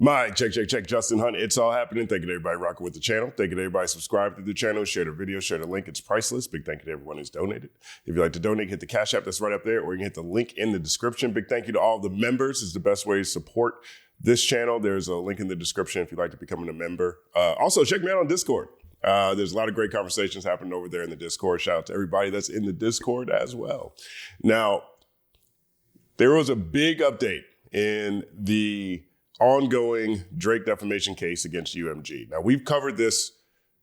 Mike, check. Justin Hunte. It's all happening. Thank you to everybody rocking with the channel. Thank you to everybody subscribe to the channel, share the video, share the link. It's priceless. Big thank you to everyone who's donated. If you'd like to donate, hit the Cash App that's right up there, or you can hit the link in the description. Big thank you to all the members. It's the best way to support this channel. There's a link in the description if you'd like to become a member. Also, check me out on Discord. There's a lot of great conversations happening over there in the Discord. Shout out to everybody that's in the Discord as well. Now, there was a big update in the ongoing Drake defamation case against UMG. Now, we've covered this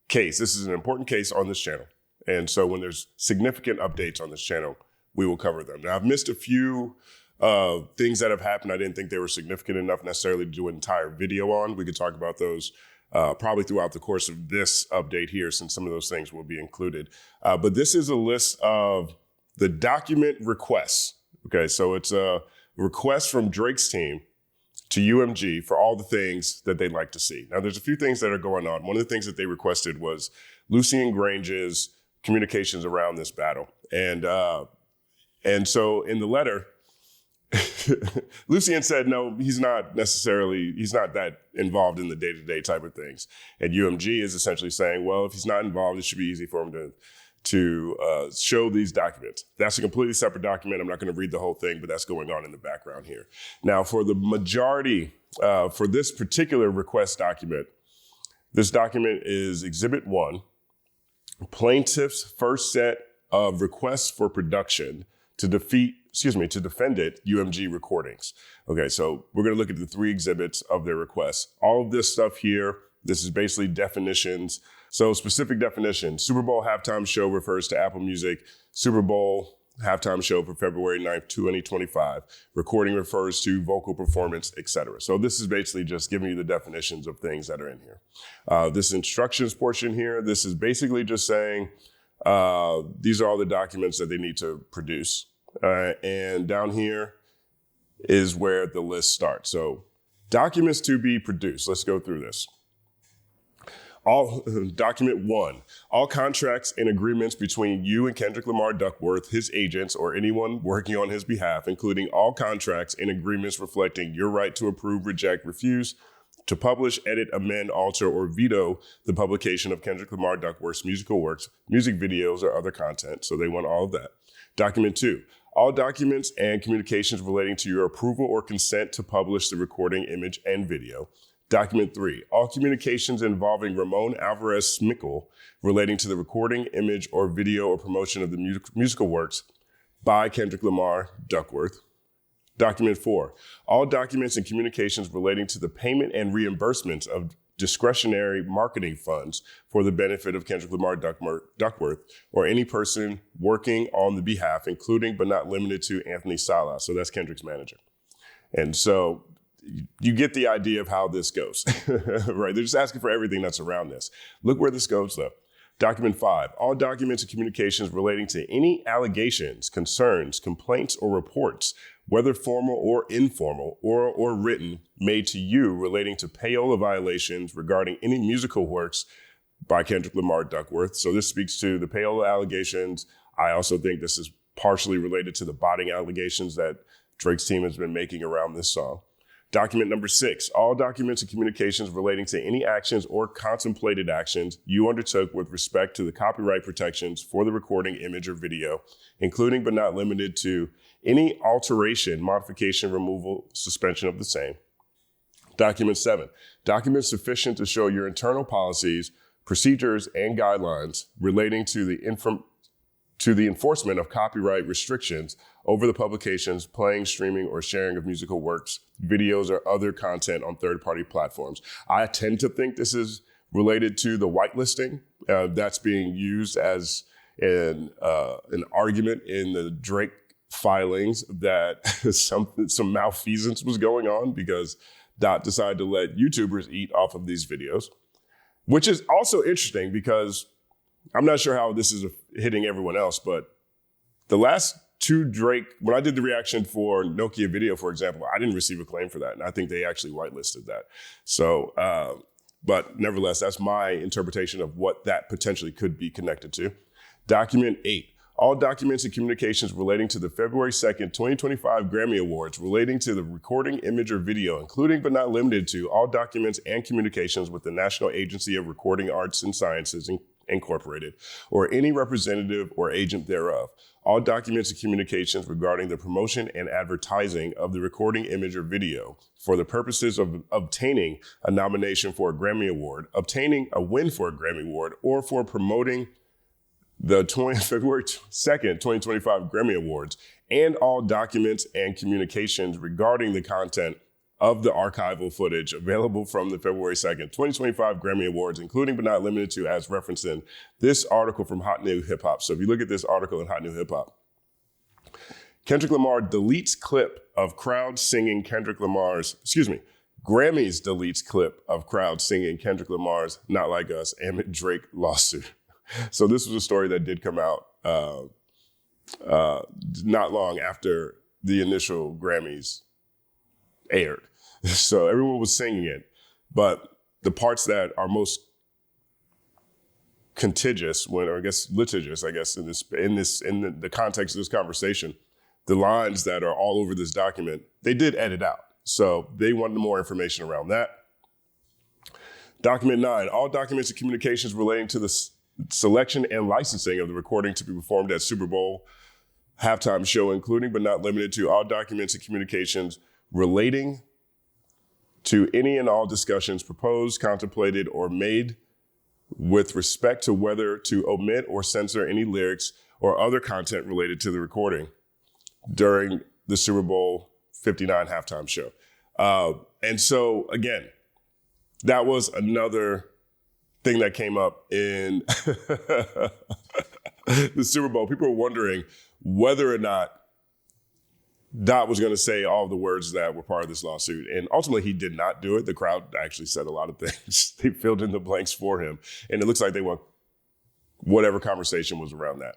case. This is an important case on this channel. And so when there's significant updates on this channel, we will cover them. Now, I've missed a few things that have happened. I didn't think they were significant enough necessarily to do an entire video on. We could talk about those probably throughout the course of this update here, since some of those things will be included. But this is a list of the document requests. Okay, so it's a request from Drake's team to UMG for all the things that they'd like to see. Now, there's a few things that are going on. One of the things that they requested was Lucien Grange's communications around this battle. And so in the letter, Lucien said, no, he's not that involved in the day-to-day type of things. And UMG is essentially saying, well, if he's not involved, it should be easy for him to show these documents. That's a completely separate document. I'm not going to read the whole thing, but that's going on in the background here. Now, for the majority, for this particular request document, this document is Exhibit 1, plaintiff's first set of requests for production to defend it, UMG recordings. Okay, so we're going to look at the 3 exhibits of their requests. All of this stuff here, this is basically definitions. So specific definition, Super Bowl halftime show refers to Apple Music, Super Bowl halftime show for February 9th, 2025. Recording refers to vocal performance, etc. So this is basically just giving you the definitions of things that are in here. This instructions portion here, this is basically just saying these are all the documents that they need to produce. And down here is where the list starts. So documents to be produced. Let's go through this. Document 1, all contracts and agreements between you and Kendrick Lamar Duckworth, his agents, or anyone working on his behalf, including all contracts and agreements reflecting your right to approve, reject, refuse, to publish, edit, amend, alter, or veto the publication of Kendrick Lamar Duckworth's musical works, music videos, or other content. So they want all of that. Document 2, all documents and communications relating to your approval or consent to publish the recording, image, and video. Document 3, all communications involving Ramon Alvarez Smickel relating to the recording, image, or video or promotion of the musical works by Kendrick Lamar Duckworth. Document 4, all documents and communications relating to the payment and reimbursements of discretionary marketing funds for the benefit of Kendrick Lamar Duckworth or any person working on the behalf, including but not limited to Anthony Salas. So that's Kendrick's manager. And so you get the idea of how this goes, right? They're just asking for everything that's around this. Look where this goes, though. Document 5, all documents and communications relating to any allegations, concerns, complaints, or reports, whether formal or informal or written, made to you relating to payola violations regarding any musical works by Kendrick Lamar Duckworth. So this speaks to the payola allegations. I also think this is partially related to the botting allegations that Drake's team has been making around this song. Document number 6, all documents and communications relating to any actions or contemplated actions you undertook with respect to the copyright protections for the recording, image, or video, including but not limited to any alteration, modification, removal, suspension of the same. Document 7, documents sufficient to show your internal policies, procedures, and guidelines relating to the enforcement of copyright restrictions over the publications, playing, streaming, or sharing of musical works, videos, or other content on third-party platforms. I tend to think this is related to the whitelisting that's being used as an argument in the Drake filings that some malfeasance was going on because Dot decided to let YouTubers eat off of these videos, which is also interesting because I'm not sure how this is hitting everyone else, but the last 2 Drake, when I did the reaction for Nokia Video, for example, I didn't receive a claim for that. And I think they actually whitelisted that. So, but nevertheless, that's my interpretation of what that potentially could be connected to. Document 8, all documents and communications relating to the February 2nd, 2025 Grammy Awards relating to the recording, image, or video, including but not limited to all documents and communications with the National Agency of Recording Arts and Sciences, Incorporated, or any representative or agent thereof. All documents and communications regarding the promotion and advertising of the recording, image, or video for the purposes of obtaining a nomination for a Grammy Award, obtaining a win for a Grammy Award, or for promoting the February 2nd, 2025 Grammy Awards, and all documents and communications regarding the content of the archival footage available from the February 2nd, 2025 Grammy Awards, including but not limited to, as referenced in this article from Hot New Hip Hop. So if you look at this article in Hot New Hip Hop, Kendrick Lamar deletes clip of crowd singing Grammys deletes clip of crowd singing Kendrick Lamar's Not Like Us and Drake lawsuit. So this was a story that did come out not long after the initial Grammys aired. So everyone was singing it, but the parts that are most litigious, in the context of this conversation, the lines that are all over this document, they did edit out. So they wanted more information around that. Document 9, all documents and communications relating to the selection and licensing of the recording to be performed at Super Bowl halftime show, including but not limited to all documents and communications relating to any and all discussions proposed, contemplated, or made with respect to whether to omit or censor any lyrics or other content related to the recording during the Super Bowl 59 halftime show. And so, again, that was another thing that came up in the Super Bowl. People were wondering whether or not Dot was going to say all of the words that were part of this lawsuit. And ultimately, he did not do it. The crowd actually said a lot of things. They filled in the blanks for him. And it looks like they want whatever conversation was around that.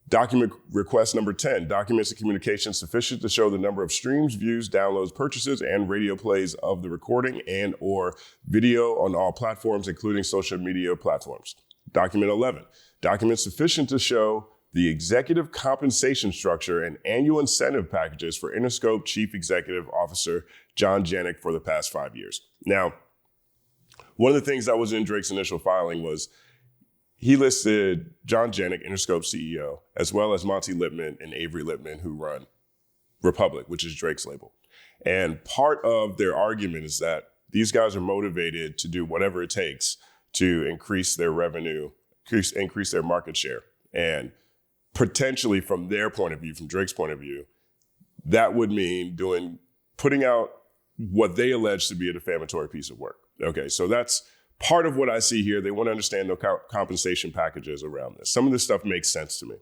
Document request number 10, documents and communications sufficient to show the number of streams, views, downloads, purchases, and radio plays of the recording and or video on all platforms, including social media platforms. Document 11, documents sufficient to show the executive compensation structure and annual incentive packages for Interscope Chief Executive Officer John Janik for the past 5 years. Now, one of the things that was in Drake's initial filing was he listed John Janik, Interscope CEO, as well as Monty Lipman and Avery Lipman, who run Republic, which is Drake's label. And part of their argument is that these guys are motivated to do whatever it takes to increase their revenue, increase their market share. And potentially from their point of view, from Drake's point of view, that would mean putting out what they allege to be a defamatory piece of work. Okay, so that's part of what I see here. They want to understand the compensation packages around this. Some of this stuff makes sense to me.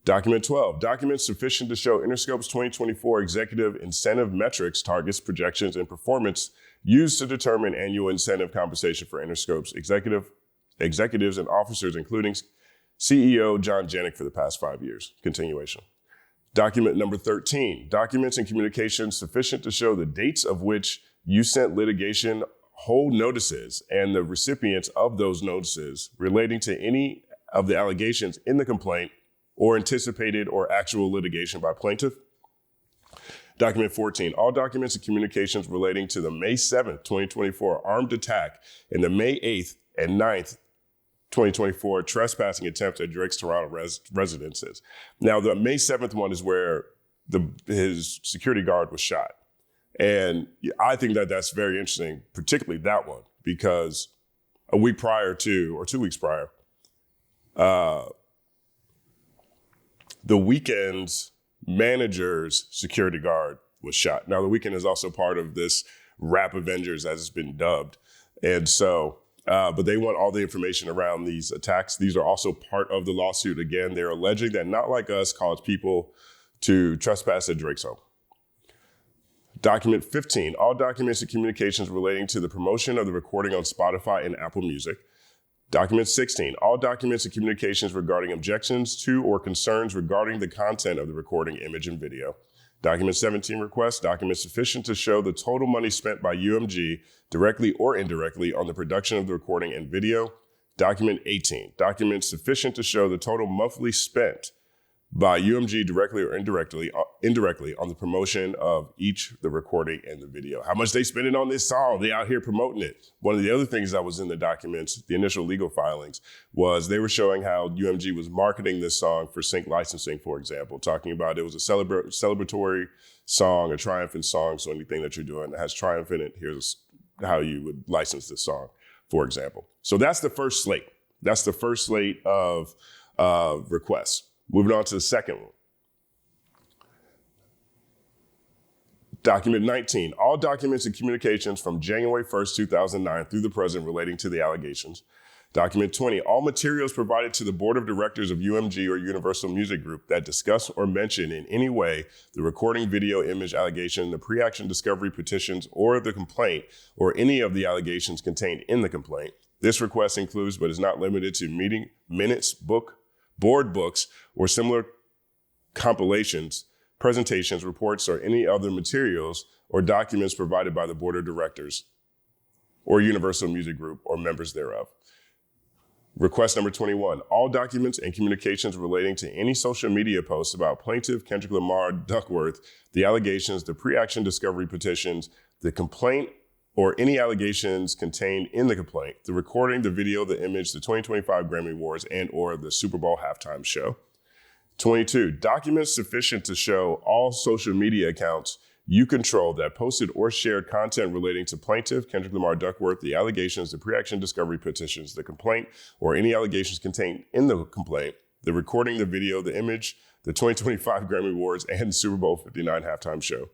Document 12, documents sufficient to show Interscope's 2024 executive incentive metrics, targets, projections, and performance used to determine annual incentive compensation for Interscope's executives and officers, including CEO John Janik for the past 5 years. Continuation. Document number 13, documents and communications sufficient to show the dates of which you sent litigation hold notices and the recipients of those notices relating to any of the allegations in the complaint or anticipated or actual litigation by plaintiff. Document 14, all documents and communications relating to the May 7th, 2024 armed attack and the May 8th and 9th, 2024 trespassing attempt at Drake's Toronto residences. Now, the May 7th one is where his security guard was shot. And I think that that's very interesting, particularly that one, because a week prior to, or 2 weeks prior, the Weeknd's manager's security guard was shot. Now, the Weeknd is also part of this Rap Avengers, as it's been dubbed. And so, but they want all the information around these attacks. These are also part of the lawsuit. Again, they're alleging that Not Like Us caused people to trespass at Drake's home. Document 15, all documents and communications relating to the promotion of the recording on Spotify and Apple Music. Document 16, all documents and communications regarding objections to or concerns regarding the content of the recording, image, and video. Document 17 requests documents sufficient to show the total money spent by UMG directly or indirectly on the production of the recording and video. Document 18, documents sufficient to show the total monthly spent by UMG directly or indirectly on the promotion of each, the recording and the video. How much they spending on this song? They out here promoting it. One of the other things that was in the documents, the initial legal filings, was they were showing how UMG was marketing this song for sync licensing, for example, talking about it was a celebratory song, a triumphant song. So anything that you're doing that has triumph in it, here's how you would license this song, for example. So that's the first slate. That's the first slate of requests. Moving on to the second one. Document 19, all documents and communications from January 1st, 2009 through the present relating to the allegations. Document 20, all materials provided to the board of directors of UMG or Universal Music Group that discuss or mention in any way the recording, video, image allegation, the pre-action discovery petitions, or the complaint, or any of the allegations contained in the complaint. This request includes, but is not limited to, meeting minutes, board books, or similar compilations, presentations, reports, or any other materials or documents provided by the board of directors or Universal Music Group or members thereof. Request number 21, all documents and communications relating to any social media posts about plaintiff Kendrick Lamar Duckworth, the allegations, the pre-action discovery petitions, the complaint, or any allegations contained in the complaint, the recording, the video, the image, the 2025 Grammy Awards, and or the Super Bowl halftime show. 22, documents sufficient to show all social media accounts you control that posted or shared content relating to plaintiff Kendrick Lamar Duckworth, the allegations, the pre-action discovery petitions, the complaint, or any allegations contained in the complaint, the recording, the video, the image, the 2025 Grammy Awards, and Super Bowl 59 halftime show.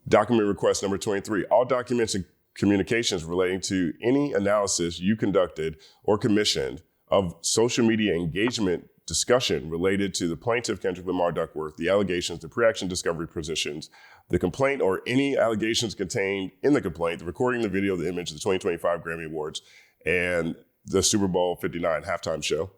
Document request number 23, all documents and communications relating to any analysis you conducted or commissioned of social media engagement discussion related to the plaintiff Kendrick Lamar Duckworth, the allegations, the pre-action discovery positions, the complaint, or any allegations contained in the complaint, the recording, the video, the image, the 2025 Grammy Awards, and the Super Bowl 59 halftime show.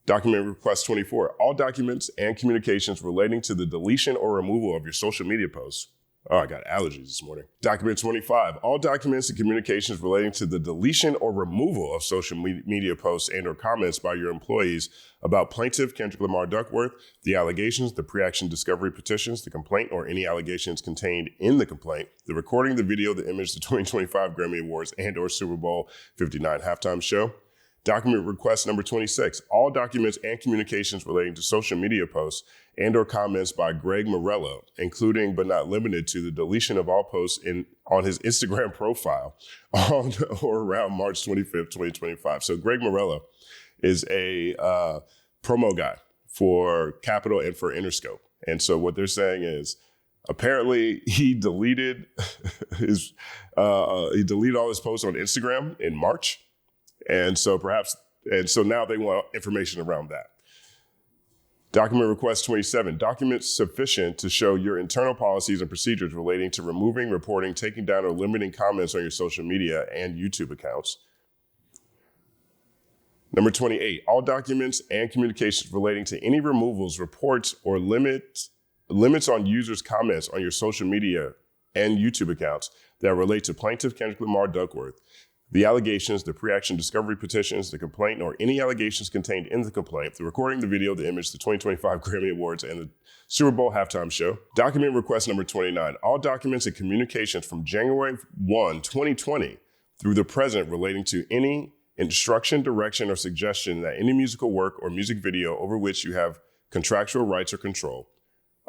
Document request 24, all documents and communications relating to the deletion or removal of your social media posts. Oh, I got allergies this morning. Document 25, all documents and communications relating to the deletion or removal of social media posts and or comments by your employees about plaintiff Kendrick Lamar Duckworth, the allegations, the pre-action discovery petitions, the complaint, or any allegations contained in the complaint, the recording, the video, the image, the 2025 Grammy Awards, and or Super Bowl 59 halftime show. Document request number 26, all documents and communications relating to social media posts and or comments by Greg Morello, including but not limited to the deletion of all posts on his Instagram profile on or around March 25th, 2025. So Greg Morello is a promo guy for Capital and for Interscope. And so what they're saying is, apparently he deleted all his posts on Instagram in March. And so now they want information around that. Document request 27, documents sufficient to show your internal policies and procedures relating to removing, reporting, taking down, or limiting comments on your social media and YouTube accounts. Number 28, all documents and communications relating to any removals, reports, or limits on users' comments on your social media and YouTube accounts that relate to plaintiff Kendrick Lamar Duckworth, the allegations, the pre-action discovery petitions, the complaint, or any allegations contained in the complaint, the recording, the video, the image, the 2025 Grammy Awards, and the Super Bowl halftime show. Document request number 29, all documents and communications from January 1, 2020 through the present relating to any instruction, direction, or suggestion that any musical work or music video over which you have contractual rights or control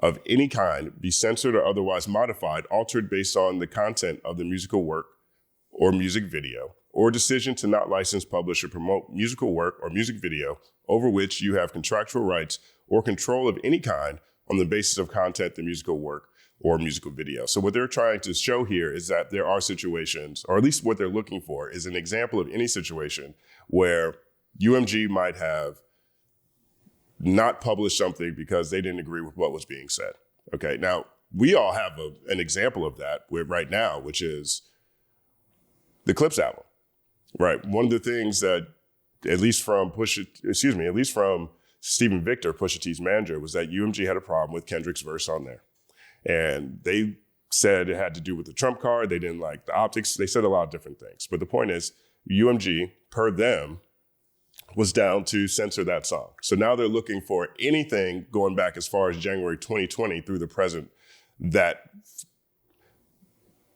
of any kind be censored or otherwise modified, altered based on the content of the musical work or music video, or decision to not license, publish, or promote musical work or music video over which you have contractual rights or control of any kind on the basis of content, the musical work, or musical video. So what they're trying to show here is that there are situations, or at least what they're looking for is an example of any situation where UMG might have not published something because they didn't agree with what was being said. Okay, now we all have an example of that right now, which is the Clips album, right? One of the things that, at least from Stephen Victor, Pusha T's manager, was that UMG had a problem with Kendrick's verse on there. And they said it had to do with the Trump card. They didn't like the optics. They said a lot of different things. But the point is, UMG, per them, was down to censor that song. So now they're looking for anything going back as far as January 2020 through the present that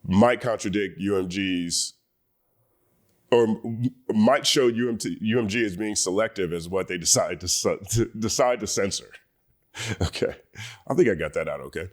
might contradict UMG's or might show UMG as being selective as what they decide to censor. Okay, I think I got that out okay.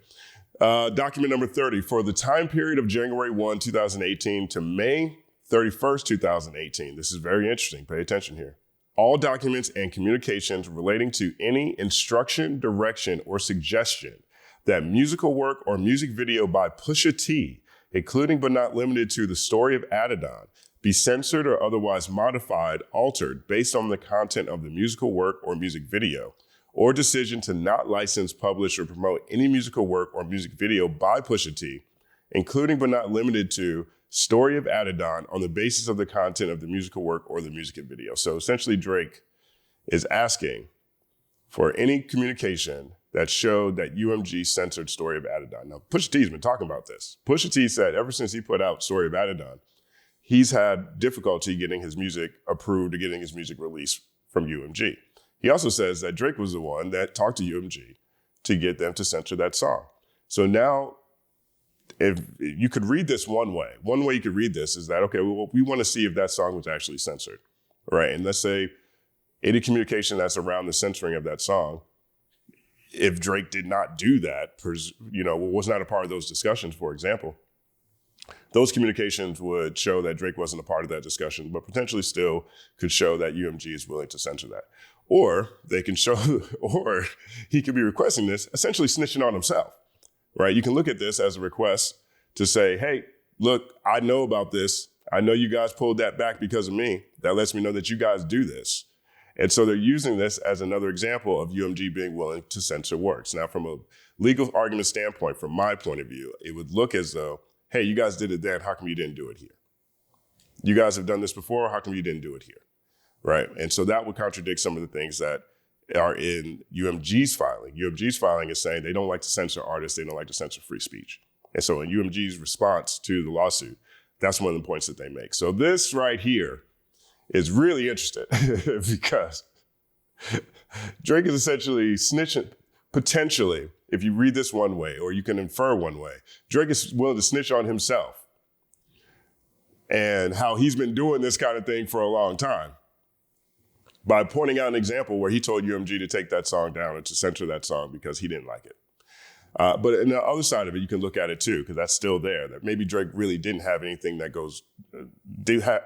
Document number 30, for the time period of January 1, 2018 to May 31st, 2018. This is very interesting. Pay attention here. All documents and communications relating to any instruction, direction, or suggestion that musical work or music video by Pusha T, including but not limited to the story of Adidon, be censored or otherwise modified, altered based on the content of the musical work or music video, or decision to not license, publish, or promote any musical work or music video by Pusha T, including but not limited to story of Adidon, on the basis of the content of the musical work or the music video. So essentially Drake is asking for any communication that showed that UMG censored story of Adidon. Now, Pusha T's been talking about this. Pusha T said ever since he put out story of Adidon, he's had difficulty getting his music approved or getting his music released from UMG. He also says that Drake was the one that talked to UMG to get them to censor that song. So now, if you could read this one way you could read this is that, okay, well, we want to see if that song was actually censored, right? And let's say any communication that's around the censoring of that song, if Drake did not do that, was not a part of those discussions, for example, those communications would show that Drake wasn't a part of that discussion, but potentially still could show that UMG is willing to censor that. Or they can show, or he could be requesting this, essentially snitching on himself, right? You can look at this as a request to say, hey, look, I know about this. I know you guys pulled that back because of me. That lets me know that you guys do this. And so they're using this as another example of UMG being willing to censor works. Now, from a legal argument standpoint, from my point of view, it would look as though, hey, you guys did it then, how come you didn't do it here? You guys have done this before, how come you didn't do it here? Right? And so that would contradict some of the things that are in UMG's filing. UMG's filing is saying they don't like to censor artists, they don't like to censor free speech. And so in UMG's response to the lawsuit, that's one of the points that they make. So this right here is really interesting because Drake is essentially snitching, potentially, if you read this one way, or you can infer one way, Drake is willing to snitch on himself and how he's been doing this kind of thing for a long time by pointing out an example where he told UMG to take that song down and to censor that song because he didn't like it. But on the other side of it, you can look at it too, because that's still there, that maybe Drake really didn't have anything that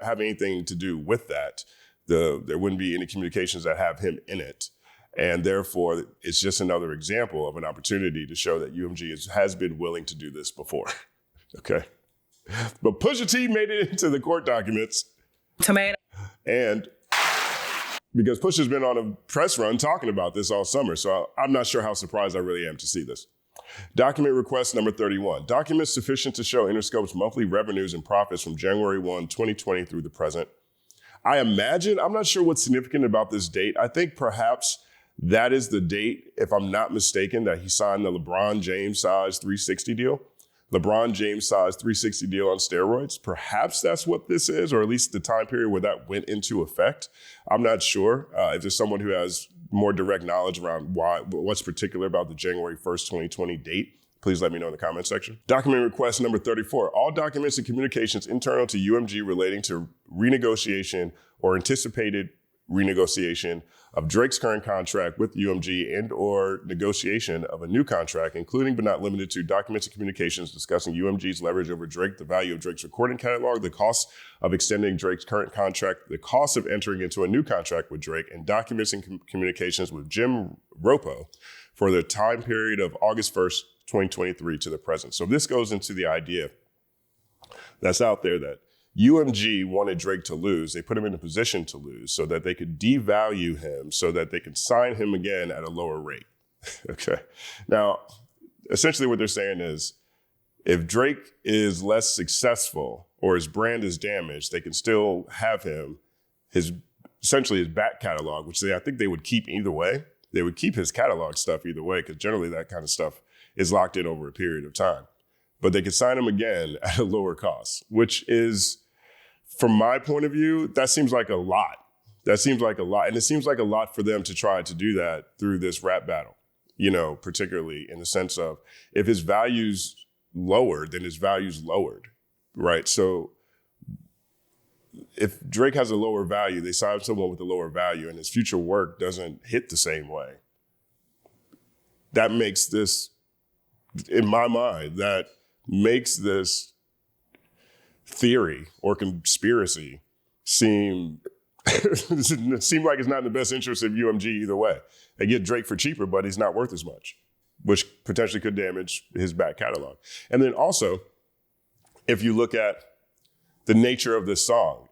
have anything to do with that. There wouldn't be any communications that have him in it. And therefore, it's just another example of an opportunity to show that UMG has been willing to do this before. Okay. But Pusha T made it into the court documents. Tomato. And because Pusha's been on a press run talking about this all summer, so I'm not sure how surprised I really am to see this. Document request number 31. Documents sufficient to show Interscope's monthly revenues and profits from January 1, 2020 through the present. I imagine, I'm not sure what's significant about this date. I think perhaps that is the date, if I'm not mistaken, that he signed the LeBron James size 360 deal. LeBron James size 360 deal on steroids. Perhaps that's what this is, or at least the time period where that went into effect. I'm not sure. If there's someone who has more direct knowledge around what's particular about the January 1st, 2020 date, please let me know in the comment section. Document request number 34. All documents and communications internal to UMG relating to renegotiation or anticipated renegotiation of Drake's current contract with UMG and or negotiation of a new contract, including but not limited to documents and communications discussing UMG's leverage over Drake, the value of Drake's recording catalog, the cost of extending Drake's current contract, the cost of entering into a new contract with Drake, and documents and communications with Jim Ropo for the time period of August 1st, 2023 to the present. So this goes into the idea that's out there that UMG wanted Drake to lose. They put him in a position to lose so that they could devalue him so that they could sign him again at a lower rate. Okay. Now, essentially what they're saying is if Drake is less successful or his brand is damaged, they can still have him, essentially his back catalog, which I think they would keep either way. They would keep his catalog stuff either way because generally that kind of stuff is locked in over a period of time. But they could sign him again at a lower cost, which is, from my point of view, that seems like a lot That seems like a lot. And it seems like a lot for them to try to do that through this rap battle, particularly in the sense of if his value's lowered, then his value's lowered, right? So if Drake has a lower value, they sign someone with a lower value and his future work doesn't hit the same way. That makes this, in my mind, that makes this theory or conspiracy seem like it's not in the best interest of UMG either way. They get Drake for cheaper, but he's not worth as much, which potentially could damage his back catalog. And then also, if you look at the nature of this song,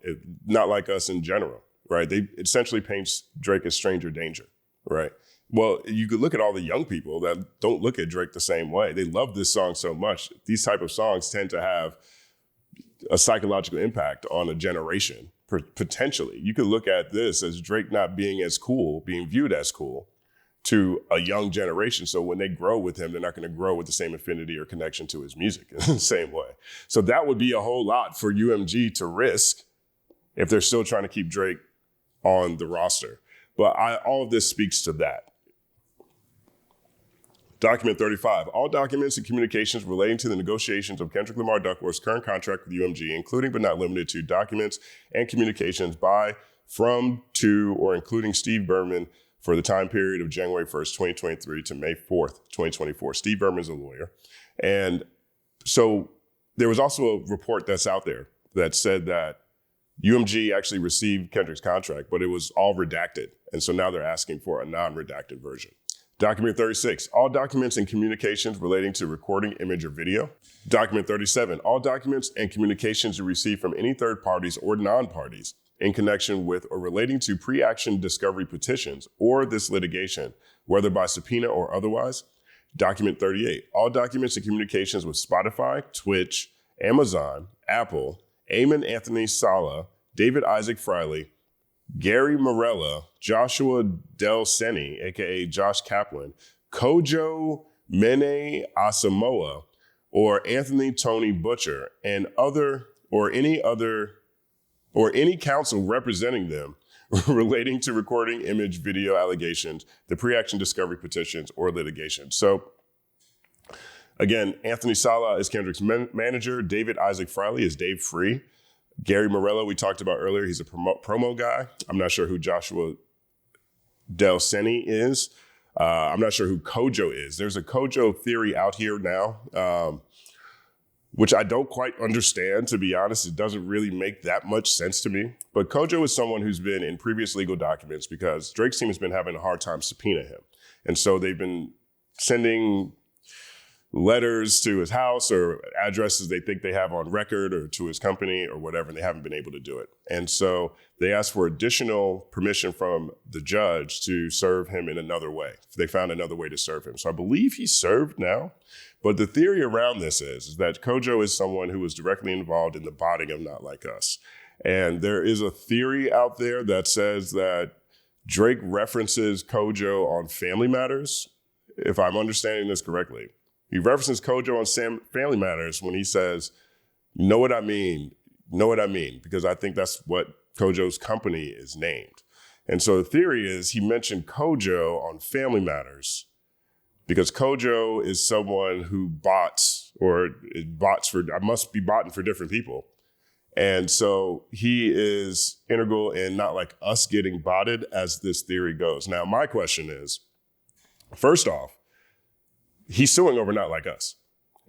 Not Like Us in general, right? They essentially paints Drake as stranger danger, right? Well, you could look at all the young people that don't look at Drake the same way. They love this song so much. These type of songs tend to have a psychological impact on a generation, potentially. You could look at this as Drake not being as cool, being viewed as cool to a young generation. So when they grow with him, they're not going to grow with the same affinity or connection to his music in the same way. So that would be a whole lot for UMG to risk if they're still trying to keep Drake on the roster. But all of this speaks to that. Document 35, all documents and communications relating to the negotiations of Kendrick Lamar Duckworth's current contract with UMG, including but not limited to documents and communications by, from, to, or including Steve Berman for the time period of January 1st, 2023 to May 4th, 2024. Steve Berman's a lawyer. And so there was also a report that's out there that said that UMG actually received Kendrick's contract, but it was all redacted. And so now they're asking for a non-redacted version. Document 36, all documents and communications relating to recording, image, or video. Document 37, all documents and communications you receive from any third parties or non-parties in connection with or relating to pre-action discovery petitions or this litigation, whether by subpoena or otherwise. Document 38, all documents and communications with Spotify, Twitch, Amazon, Apple, Eamon Anthony Sala, David Isaac Friley, Gary Morella, Joshua Del Seni, aka Josh Kaplan, Kojo Mene Asamoah, or Anthony Tony Butcher, and any counsel representing them relating to recording, image, video allegations, the pre-action discovery petitions, or litigation. So again, Anthony Sala is Kendrick's manager. David Isaac Friley is Dave Free. Gary Morello, we talked about earlier, he's a promo guy. I'm not sure who Joshua Del Seni is. I'm not sure who Kojo is. There's a Kojo theory out here now, which I don't quite understand, to be honest. It doesn't really make that much sense to me. But Kojo is someone who's been in previous legal documents because Drake's team has been having a hard time subpoenaing him. And so they've been sending letters to his house or addresses they think they have on record or to his company or whatever, and they haven't been able to do it. And so they asked for additional permission from the judge to serve him in another way. They found another way to serve him. So I believe he's served now. But the theory around this is that Kojo is someone who was directly involved in the botting of Not Like Us. And there is a theory out there that says that Drake references Kojo on Family Matters, if I'm understanding this correctly. He references Kojo on Family Matters when he says, know what I mean, because I think that's what Kojo's company is named. And so the theory is he mentioned Kojo on Family Matters because Kojo is someone who must be botting for different people. And so he is integral in Not Like Us getting botted as this theory goes. Now, my question is, first off, he's suing over Not Like Us.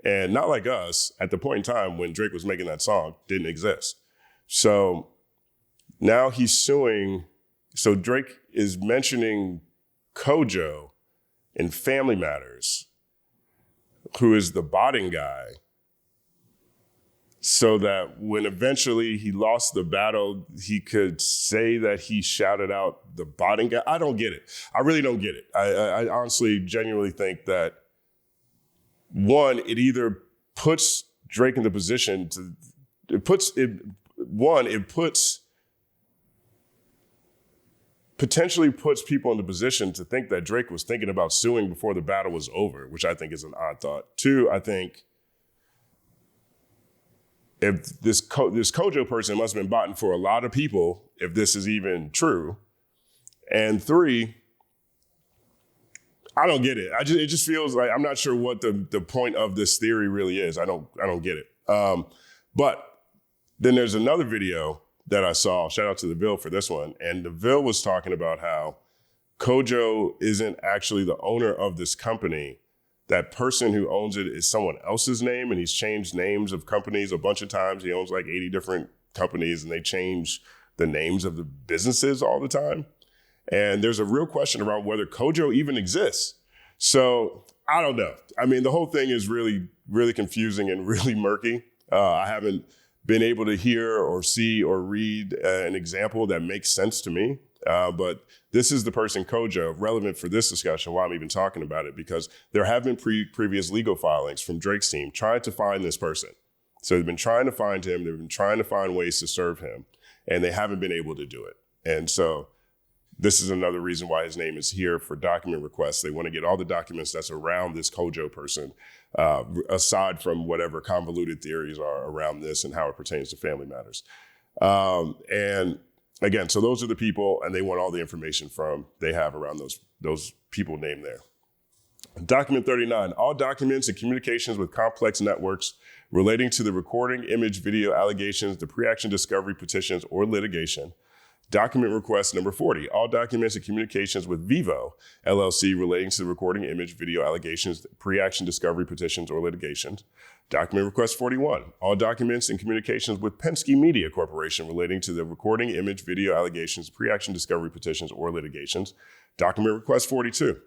And Not Like Us, at the point in time when Drake was making that song, didn't exist. So now he's suing. So Drake is mentioning Kojo in Family Matters, who is the botting guy, so that when eventually he lost the battle, he could say that he shouted out the botting guy. I don't get it. I really don't get it. I honestly, genuinely think that one, it either puts Drake in the position to, potentially puts people in the position to think that Drake was thinking about suing before the battle was over, which I think is an odd thought. Two, I think if this Kojo person must have been bought for a lot of people, if this is even true. And 3, I don't get it. It just feels like I'm not sure what the point of this theory really is. I don't get it. But then there's another video that I saw. Shout out to the Ville for this one. And the Ville was talking about how Kojo isn't actually the owner of this company. That person who owns it is someone else's name, and he's changed names of companies a bunch of times. He owns like 80 different companies, and they change the names of the businesses all the time. And there's a real question around whether Kojo even exists. So I don't know. I mean, the whole thing is really, really confusing and really murky. I haven't been able to hear or see or read an example that makes sense to me. But this is the person Kojo, relevant for this discussion, why I'm even talking about it, because there have been previous legal filings from Drake's team trying to find this person. So they've been trying to find him. They've been trying to find ways to serve him, and they haven't been able to do it. And so this is another reason why his name is here for document requests. They want to get all the documents that's around this Kojo person, aside from whatever convoluted theories are around this and how it pertains to family matters. And again, so those are the people, and they want all the information they have around those people named there. Document 39, all documents and communications with complex networks relating to the recording, image, video allegations, the pre-action discovery petitions, or litigation. Document request number 40, all documents and communications with Vivo, LLC relating to the recording, image, video allegations, pre-action discovery petitions, or litigations. Document request 41, all documents and communications with Penske Media Corporation relating to the recording, image, video allegations, pre-action discovery petitions, or litigations. Document request 42,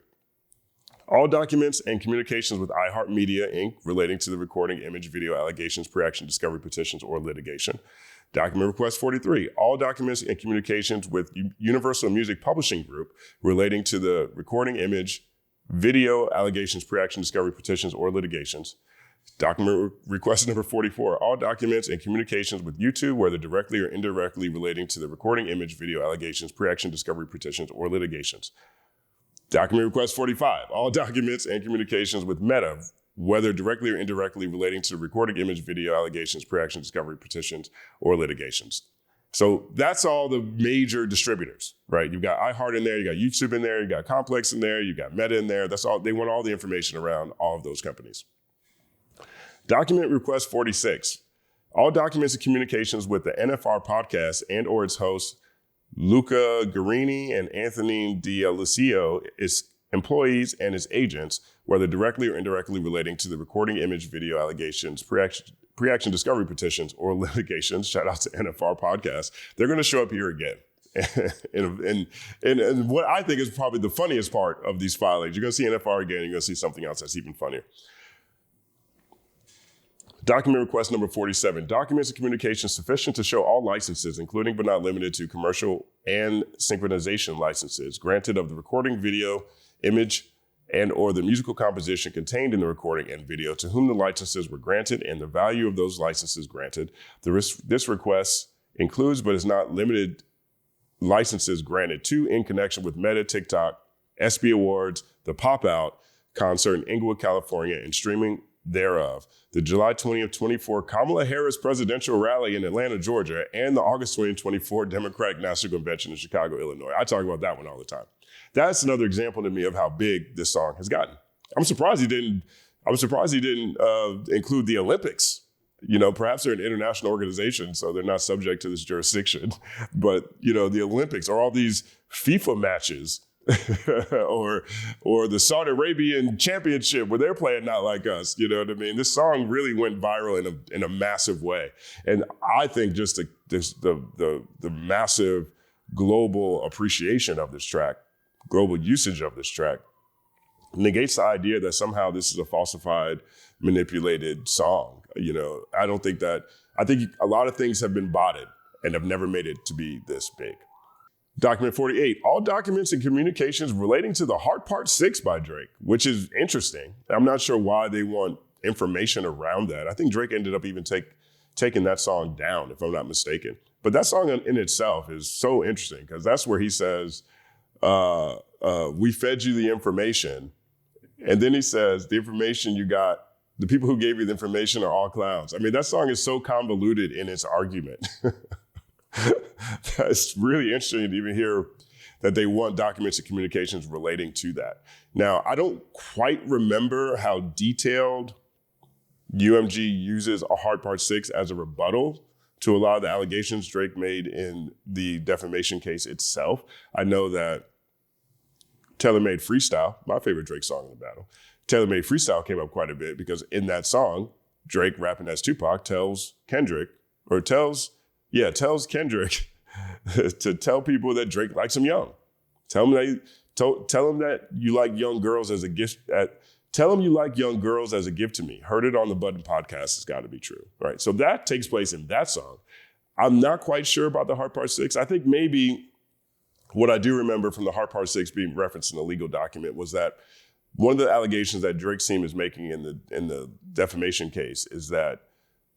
all documents and communications with iHeartMedia, Inc. relating to the recording, image, video allegations, pre-action discovery petitions, or litigation. Document request 43, all documents and communications with Universal Music Publishing Group relating to the recording, image, video allegations, pre-action discovery petitions, or litigations. Document request number 44, all documents and communications with YouTube, whether directly or indirectly relating to the recording, image, video allegations, pre-action discovery petitions, or litigations. Document request 45, all documents and communications with Meta, whether directly or indirectly relating to the recording, image, video allegations, pre-action discovery petitions, or litigations. So that's all the major distributors, right? You've got iHeart in there, you got YouTube in there, you got Complex in there, you got Meta in there. That's all. They want all the information around all of those companies. Document request 46, all documents and communications with the NFR podcast and or its hosts, Luca Guarini and Anthony D'Alessio, its employees and its agents, whether directly or indirectly relating to the recording, image, video allegations, pre-action discovery petitions, or litigations. Shout out to NFR podcast. They're going to show up here again. and what I think is probably the funniest part of these filings, you're going to see NFR again, you're going to see something else that's even funnier. Document request number 47, documents and communications sufficient to show all licenses, including but not limited to commercial and synchronization licenses, granted of the recording, video, image, and or the musical composition contained in the recording and video to whom the licenses were granted and the value of those licenses granted. This request includes but is not limited licenses granted to in connection with Meta, TikTok, ESPY Awards, the Pop Out concert in Inglewood, California, and streaming thereof, the July 20th, 24 Kamala Harris presidential rally in Atlanta, Georgia, and the August 20th, 24 Democratic National Convention in Chicago, Illinois. I talk about that one all the time. That's another example to me of how big this song has gotten. I'm surprised he didn't include the Olympics. You know, perhaps they're an international organization, so they're not subject to this jurisdiction. But, you know, the Olympics or all these FIFA matches or the Saudi Arabian championship where they're playing not like us. You know what I mean? This song really went viral in a massive way. And I think just the massive global appreciation of this track, global usage of this track, negates the idea that somehow this is a falsified, manipulated song. You know, I think a lot of things have been botted and have never made it to be this big. Document 48, all documents and communications relating to the Heart Part 6 by Drake, which is interesting. I'm not sure why they want information around that. I think Drake ended up even taking that song down, if I'm not mistaken. But that song in itself is so interesting because that's where he says, we fed you the information. And then he says, the information you got The people who gave you the information are all clowns. I mean, that song is so convoluted in its argument. That's really interesting to even hear that they want documents and communications relating to that. Now, I don't quite remember how detailed UMG uses a Hard Part 6 as a rebuttal to a lot of the allegations Drake made in the defamation case itself. I know that Taylor Made Freestyle, my favorite Drake song in the battle, Taylor Made Freestyle came up quite a bit because in that song, Drake rapping as Tupac tells Kendrick to tell people that Drake likes him young. Tell him that you like young girls as a gift. Tell him you like young girls as a gift to me. Heard it on the Button podcast. It's got to be true, right? So that takes place in that song. I'm not quite sure about the Hard Part 6. I think maybe what I do remember from the Hard Part 6 being referenced in the legal document was that one of the allegations that Drake's team is making in the defamation case is that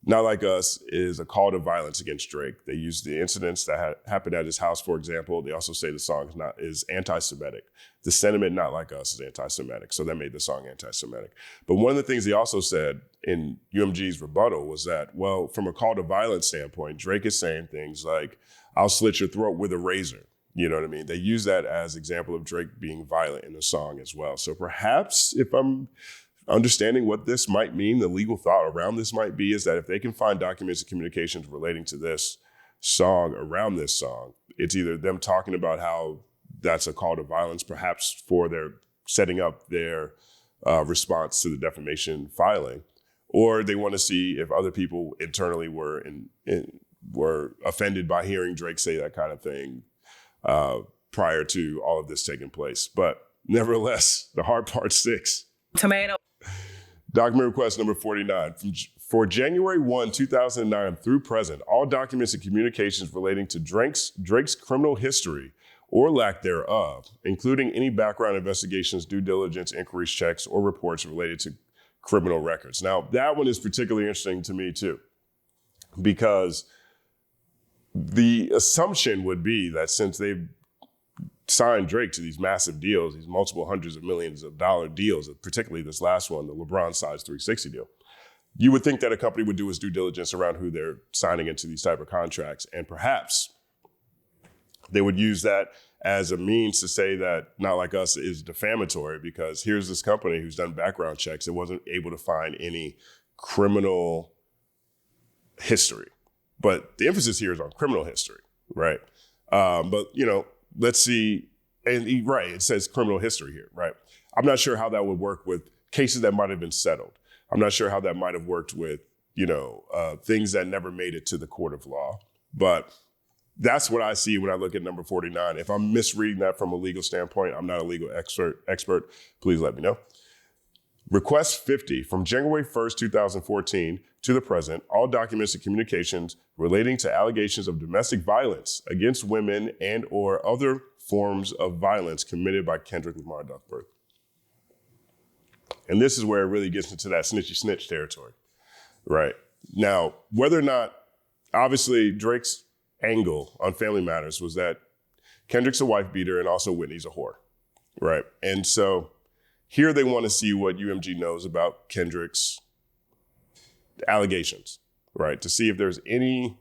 Not Like Us is a call to violence against Drake. They use the incidents that happened at his house, for example. They also say the song is anti-Semitic. The sentiment Not Like Us is anti-Semitic, so that made the song anti-Semitic. But one of the things they also said in UMG's rebuttal was that, well, from a call to violence standpoint, Drake is saying things like, I'll slit your throat with a razor. You know what I mean? They use that as example of Drake being violent in the song as well. So perhaps if I'm understanding what this might mean, the legal thought around this might be is that if they can find documents and communications relating to this song around this song, it's either them talking about how that's a call to violence, perhaps for their setting up their response to the defamation filing, or they want to see if other people internally were offended by hearing Drake say that kind of thing prior to all of this taking place. But nevertheless, the Hard Part 6. Tomato. Document request number 49. For January 1, 2009 through present, all documents and communications relating to Drake's criminal history or lack thereof, including any background investigations, due diligence, inquiries, checks, or reports related to criminal records. Now, that one is particularly interesting to me too, because the assumption would be that since they've signed Drake to these massive deals, these multiple hundreds of millions of dollar deals, particularly this last one, the LeBron size 360 deal, you would think that a company would do its due diligence around who they're signing into these type of contracts. And perhaps they would use that as a means to say that Not Like Us is defamatory because here's this company who's done background checks and wasn't able to find any criminal history. But the emphasis here is on criminal history, right? But, let's see. And right, it says criminal history here, right? I'm not sure how that would work with cases that might have been settled. I'm not sure how that might have worked with, things that never made it to the court of law. But that's what I see when I look at number 49. If I'm misreading that from a legal standpoint, I'm not a legal expert. Please let me know. Request 50, from January 1st, 2014 to the present, all documents and communications relating to allegations of domestic violence against women and or other forms of violence committed by Kendrick Lamar Duckworth. And this is where it really gets into that snitchy snitch territory, right? Now, whether or not, obviously Drake's angle on Family Matters was that Kendrick's a wife beater and also Whitney's a whore, right? And so here they want to see what UMG knows about Kendrick's allegations, right? To see if there's any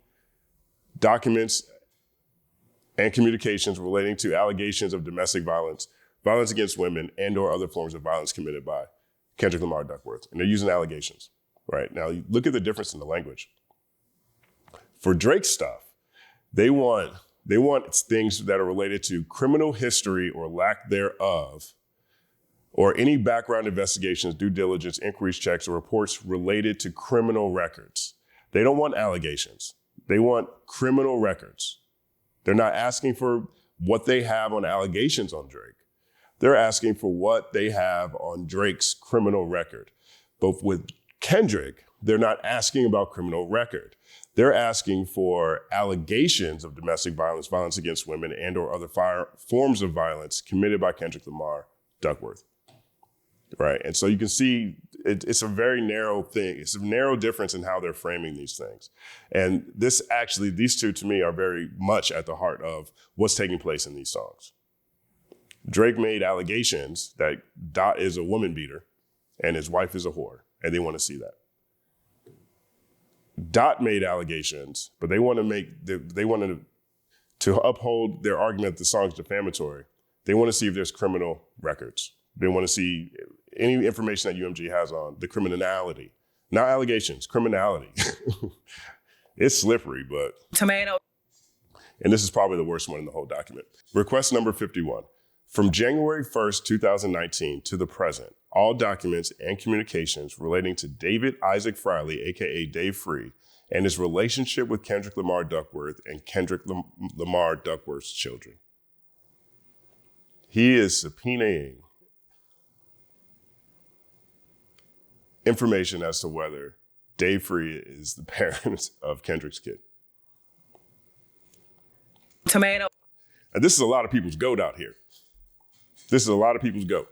documents and communications relating to allegations of domestic violence, violence against women, and or other forms of violence committed by Kendrick Lamar Duckworth. And they're using allegations, right? Now, look at the difference in the language. For Drake's stuff, they want things that are related to criminal history or lack thereof, or any background investigations, due diligence, inquiries, checks, or reports related to criminal records. They don't want allegations. They want criminal records. They're not asking for what they have on allegations on Drake. They're asking for what they have on Drake's criminal record. But with Kendrick, they're not asking about criminal record. They're asking for allegations of domestic violence, violence against women, and or other forms of violence committed by Kendrick Lamar Duckworth. Right. And so you can see it's a very narrow thing. It's a narrow difference in how they're framing these things. And these two to me are very much at the heart of what's taking place in these songs. Drake made allegations that Dot is a woman beater and his wife is a whore. and they want to see that. Dot made allegations, but they want to uphold their argument that the song's defamatory. They want to see if there's criminal records. They want to see any information that UMG has on the criminality. Not allegations, criminality. It's slippery, but... Tomato. And this is probably the worst one in the whole document. Request number 51. From January 1st, 2019 to the present, all documents and communications relating to David Isaac Friley, aka Dave Free, and his relationship with Kendrick Lamar Duckworth and Kendrick Lamar Duckworth's children. He is subpoenaing information as to whether Dave Free is the parent of Kendrick's kid. Tomato. And this is a lot of people's goat out here. This is a lot of people's goat.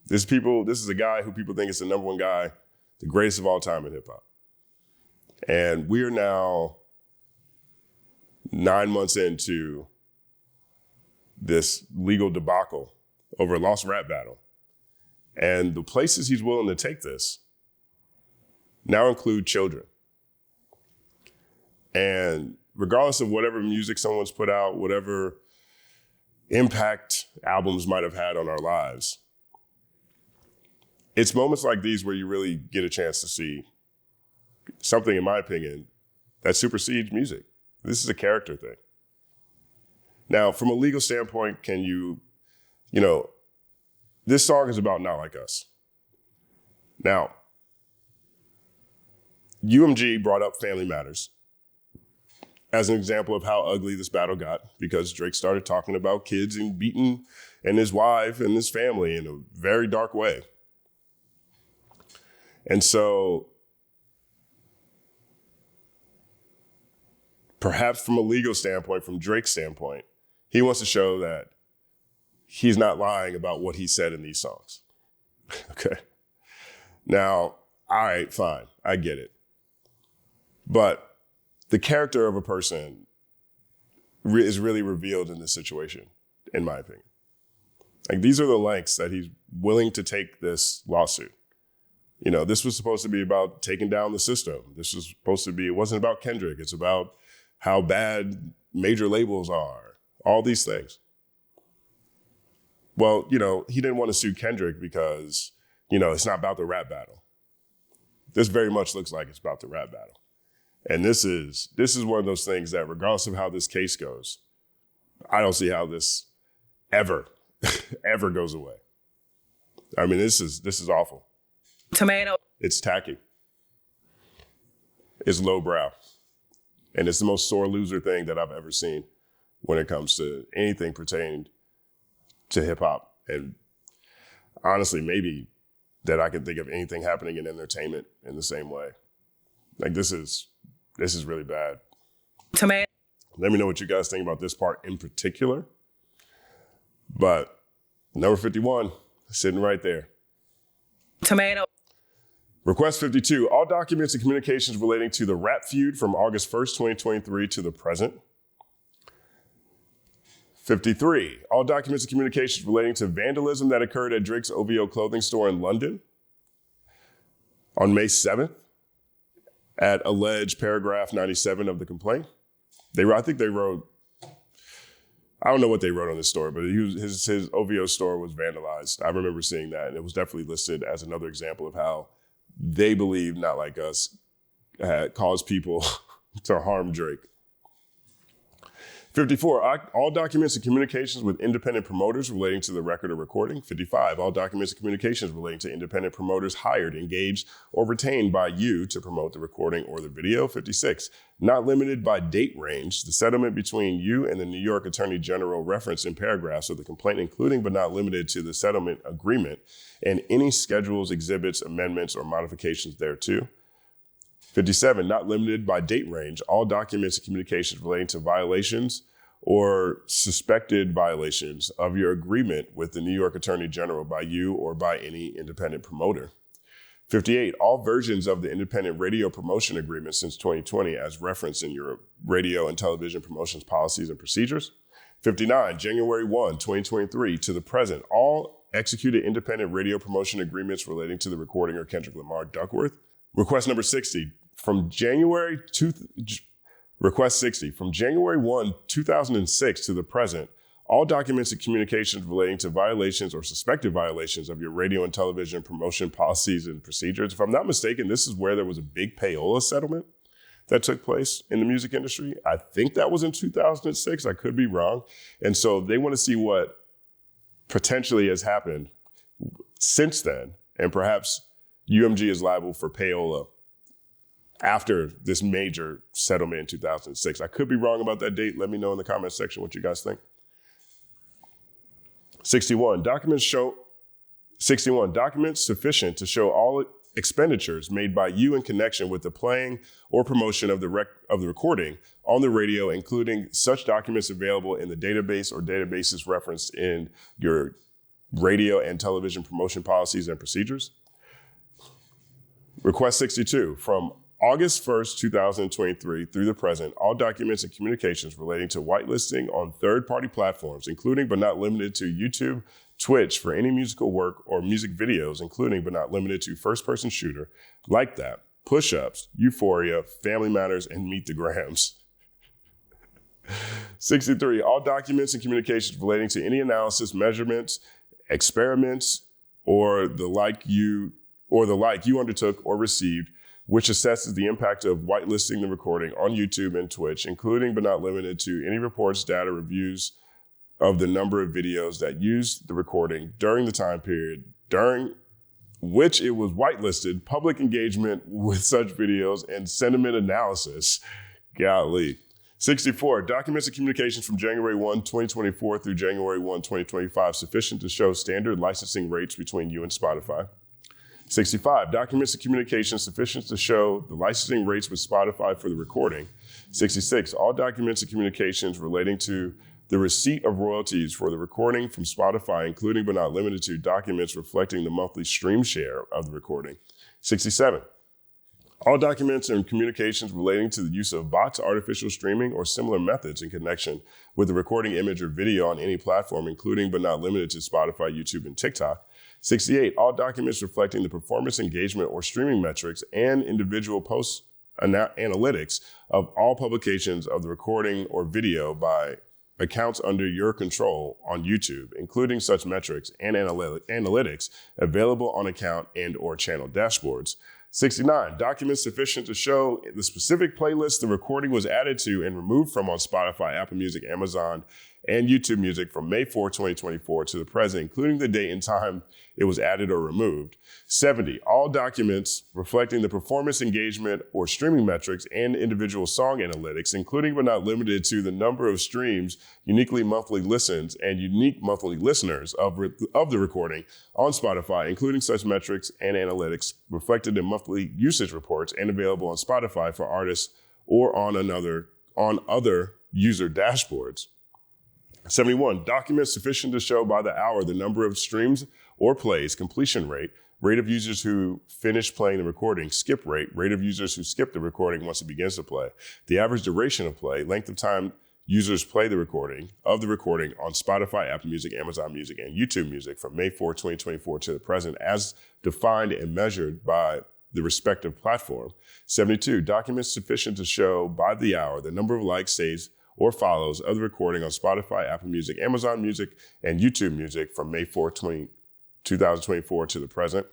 This is a guy who people think is the number one guy, the greatest of all time in hip hop. And we are now 9 months into this legal debacle over a lost rap battle. And the places he's willing to take this now include children. And regardless of whatever music someone's put out, whatever impact albums might have had on our lives, it's moments like these where you really get a chance to see something, in my opinion, that supersedes music. This is a character thing. Now, from a legal standpoint, this song is about Not Like Us. Now, UMG brought up Family Matters as an example of how ugly this battle got, because Drake started talking about kids and beating and his wife and his family in a very dark way. And so perhaps from a legal standpoint, from Drake's standpoint, he wants to show that he's not lying about what he said in these songs. Okay. Now, all right, fine. I get it. But the character of a person is really revealed in this situation, in my opinion. Like, these are the lengths that he's willing to take this lawsuit. This was supposed to be about taking down the system. This was supposed to be, it wasn't about Kendrick. It's about how bad major labels are, all these things. Well, he didn't want to sue Kendrick because, it's not about the rap battle. This very much looks like it's about the rap battle. And this is one of those things that, regardless of how this case goes, I don't see how this ever goes away. I mean, this is awful. Tomato. It's tacky. It's lowbrow. And it's the most sore loser thing that I've ever seen when it comes to anything pertaining to hip hop. And honestly, maybe that I can think of anything happening in entertainment in the same way. Like, this is really bad. Tomato. Let me know what you guys think about this part in particular. But number 51, sitting right there. Tomato. Request 52, all documents and communications relating to the rap feud from August 1st, 2023 to the present. 53, all documents and communications relating to vandalism that occurred at Drake's OVO clothing store in London on May 7th at alleged paragraph 97 of the complaint. I don't know what they wrote on this story, but his OVO store was vandalized. I remember seeing that, and it was definitely listed as another example of how they believe Not Like Us had caused people to harm Drake. 54, all documents and communications with independent promoters relating to the record or recording. 55, all documents and communications relating to independent promoters hired, engaged, or retained by you to promote the recording or the video. 56, not limited by date range, the settlement between you and the New York Attorney General referenced in paragraphs of the complaint, including but not limited to the settlement agreement and any schedules, exhibits, amendments, or modifications thereto. 57, not limited by date range, all documents and communications relating to violations or suspected violations of your agreement with the New York Attorney General by you or by any independent promoter. 58, all versions of the independent radio promotion agreement since 2020 as referenced in your radio and television promotions policies and procedures. 59, January 1, 2023 to the present, all executed independent radio promotion agreements relating to the recording of Kendrick Lamar Duckworth. Request number 60, from January 1, 2006 to the present, all documents and communications relating to violations or suspected violations of your radio and television promotion policies and procedures. If I'm not mistaken, this is where there was a big payola settlement that took place in the music industry. I think that was in 2006. I could be wrong. And so they want to see what potentially has happened since then. And perhaps UMG is liable for payola after this major settlement in 2006. I could be wrong about that date. Let me know in the comments section what you guys think. 61, documents sufficient to show all expenditures made by you in connection with the playing or promotion of the recording on the radio, including such documents available in the database or databases referenced in your radio and television promotion policies and procedures. Request 62, from August 1st, 2023 through the present, all documents and communications relating to whitelisting on third-party platforms, including but not limited to YouTube, Twitch, for any musical work or music videos, including but not limited to first-person shooter, Like That, Push-Ups, Euphoria, Family Matters, and Meet the Grams. 63, all documents and communications relating to any analysis, measurements, experiments, or the like you undertook or received, which assesses the impact of whitelisting the recording on YouTube and Twitch, including but not limited to any reports, data, reviews of the number of videos that used the recording during the time period during which it was whitelisted, public engagement with such videos, and sentiment analysis. Golly. 64, documents and communications from January 1, 2024 through January 1, 2025, sufficient to show standard licensing rates between you and Spotify. 65, documents and communications sufficient to show the licensing rates with Spotify for the recording. 66, all documents and communications relating to the receipt of royalties for the recording from Spotify, including but not limited to documents reflecting the monthly stream share of the recording. 67, all documents and communications relating to the use of bots, artificial streaming, or similar methods in connection with the recording image or video on any platform, including but not limited to Spotify, YouTube, and TikTok. 68, all documents reflecting the performance, engagement, or streaming metrics and individual post analytics of all publications of the recording or video by accounts under your control on YouTube, including such metrics and analytics available on account and or channel dashboards. 69, documents sufficient to show the specific playlist the recording was added to and removed from on Spotify, Apple Music, Amazon, and YouTube Music from May 4, 2024 to the present, including the date and time it was added or removed. 70, all documents reflecting the performance, engagement, or streaming metrics and individual song analytics, including but not limited to the number of streams, uniquely monthly listens, and unique monthly listeners of the recording on Spotify, including such metrics and analytics reflected in monthly usage reports and available on Spotify for artists or on other user dashboards. 71, documents sufficient to show by the hour the number of streams or plays, completion rate, rate of users who finish playing the recording, skip rate, rate of users who skip the recording once it begins to play, the average duration of play, length of time users play the recording on Spotify, Apple Music, Amazon Music, and YouTube Music from May 4, 2024 to the present as defined and measured by the respective platform. 72, documents sufficient to show by the hour the number of likes, saves, or follows of the recording on Spotify, Apple Music, Amazon Music, and YouTube Music from May 4, 2024 to the present.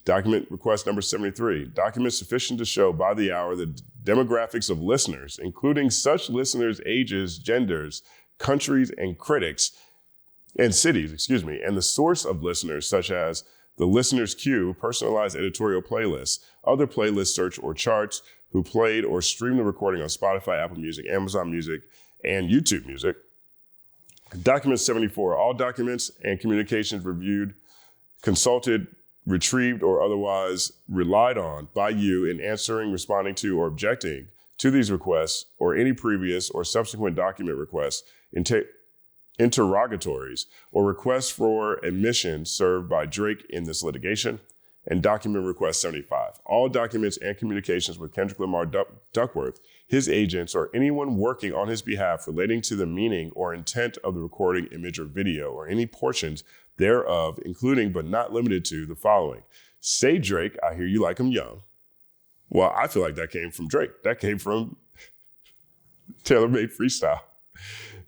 Document request number 73, documents sufficient to show by the hour the demographics of listeners, including such listeners' ages, genders, countries, and cities, and the source of listeners, such as the listener's queue, personalized editorial playlists, other playlist search or charts, who played or streamed the recording on Spotify, Apple Music, Amazon Music, and YouTube Music. Document 74, all documents and communications reviewed, consulted, retrieved, or otherwise relied on by you in answering, responding to, or objecting to these requests or any previous or subsequent document requests, interrogatories, or requests for admission served by Drake in this litigation. And document request 75. All documents and communications with Kendrick Lamar Duckworth, his agents, or anyone working on his behalf relating to the meaning or intent of the recording, image, or video, or any portions thereof, including but not limited to the following. Say Drake, I hear you like him young. Well, I feel like that came from Drake. That came from Tailor Made Freestyle.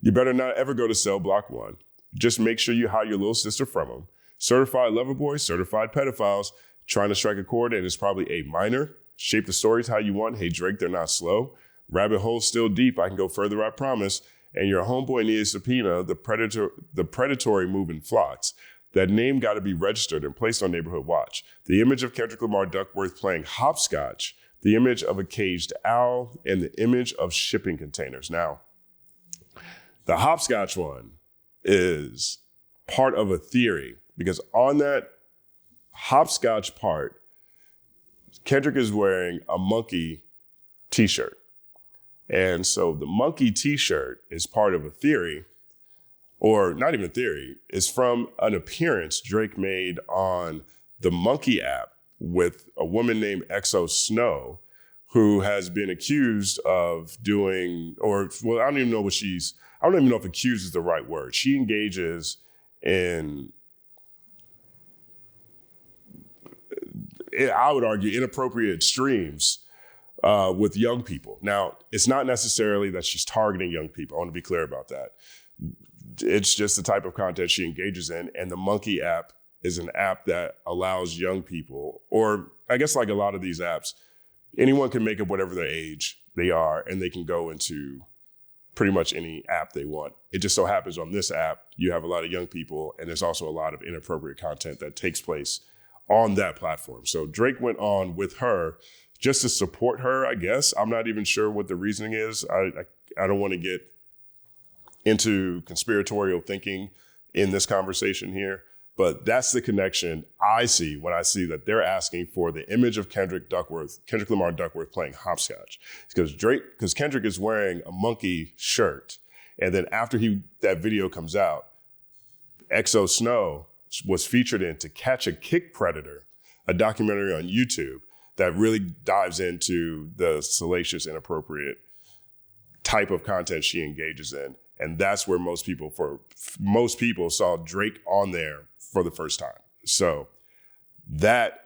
You better not ever go to cell block 1. Just make sure you hide your little sister from him. Certified lover boys, certified pedophiles, trying to strike a chord and it's probably a minor. Shape the stories how you want. Hey, Drake, they're not slow. Rabbit hole still deep. I can go further, I promise. And your homeboy needs subpoena the predatory moving flocks. That name got to be registered and placed on Neighborhood Watch. The image of Kendrick Lamar Duckworth playing hopscotch, the image of a caged owl, and the image of shipping containers. Now, the hopscotch one is part of a theory because on that hopscotch part, Kendrick is wearing a monkey t-shirt. And so the monkey t-shirt is part of a theory, or not even a theory, is from an appearance Drake made on the Monkey app with a woman named XO Snow, who has been accused of doing, I don't even know if accused is the right word. She engages in, I would argue, inappropriate streams with young people. Now, it's not necessarily that she's targeting young people. I want to be clear about that. It's just the type of content she engages in. And the Monkey app is an app that allows young people, or I guess like a lot of these apps, anyone can make up whatever their age they are, and they can go into pretty much any app they want. It just so happens on this app, you have a lot of young people, and there's also a lot of inappropriate content that takes place on that platform. So Drake went on with her just to support her, I guess. I'm not even sure what the reasoning is. I don't want to get into conspiratorial thinking in this conversation here, but that's the connection I see when I see that they're asking for the image of Kendrick Lamar Duckworth playing hopscotch. It's because Kendrick is wearing a monkey shirt. And then after that video comes out, XO Snow was featured in To Catch a Kick Predator, a documentary on YouTube that really dives into the salacious, inappropriate type of content she engages in. And that's where most people saw Drake on there for the first time. So that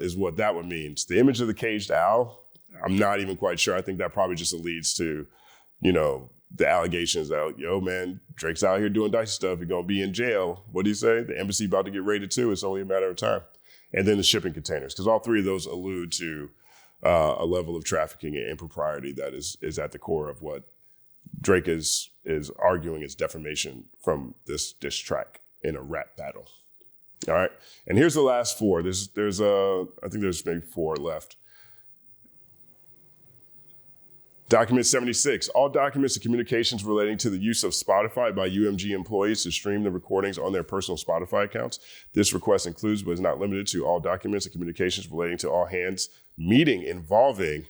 is what that one means. The image of the caged owl, I'm not even quite sure. I think that probably just leads to, the allegations that, yo, man, Drake's out here doing dicey stuff. You're going to be in jail. What do you say? The embassy about to get raided too. It's only a matter of time. And then the shipping containers, because all three of those allude to a level of trafficking and impropriety that is at the core of what Drake is arguing is defamation from this diss track in a rap battle. All right. And here's the last four. I think there's maybe four left. Document 76, all documents and communications relating to the use of Spotify by UMG employees to stream the recordings on their personal Spotify accounts. This request includes, but is not limited to, all documents and communications relating to all hands meeting involving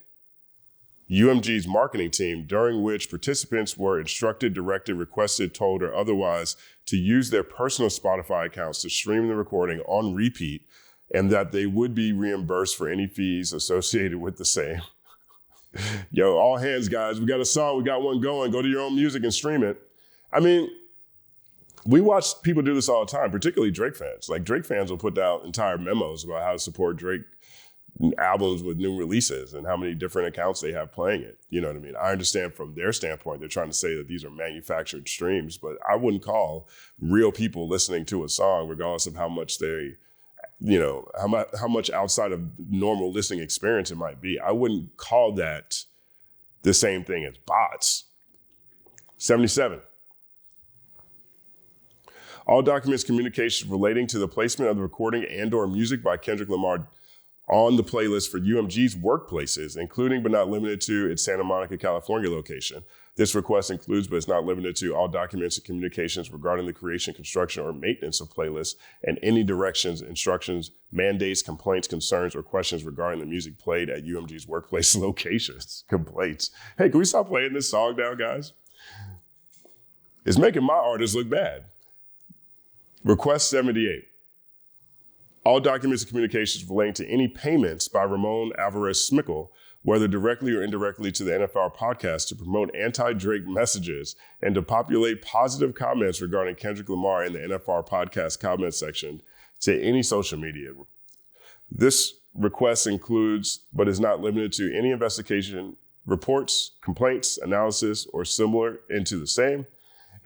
UMG's marketing team, during which participants were instructed, directed, requested, told, or otherwise to use their personal Spotify accounts to stream the recording on repeat, and that they would be reimbursed for any fees associated with the same. Yo, all hands, guys. We got a song. We got one going. Go to your own music and stream it. I mean, we watch people do this all the time, particularly Drake fans. Like, Drake fans will put out entire memos about how to support Drake albums with new releases and how many different accounts they have playing it. You know what I mean? I understand from their standpoint, they're trying to say that these are manufactured streams, but I wouldn't call real people listening to a song, regardless of how much they, how much outside of normal listening experience it might be. I wouldn't call that the same thing as bots. 77. All documents, communications relating to the placement of the recording and or music by Kendrick Lamar on the playlist for UMG's workplaces, including but not limited to its Santa Monica, California location. This request includes, but is not limited to, all documents and communications regarding the creation, construction, or maintenance of playlists and any directions, instructions, mandates, complaints, concerns, or questions regarding the music played at UMG's workplace locations. Complaints. Hey, can we stop playing this song now, guys? It's making my artists look bad. Request 78. All documents and communications relating to any payments by Ramon Alvarez Smickle, whether directly or indirectly to the NFL podcast, to promote anti-Drake messages and to populate positive comments regarding Kendrick Lamar in the NFL podcast comment section to any social media. This request includes, but is not limited to, any investigation, reports, complaints, analysis, or similar into the same.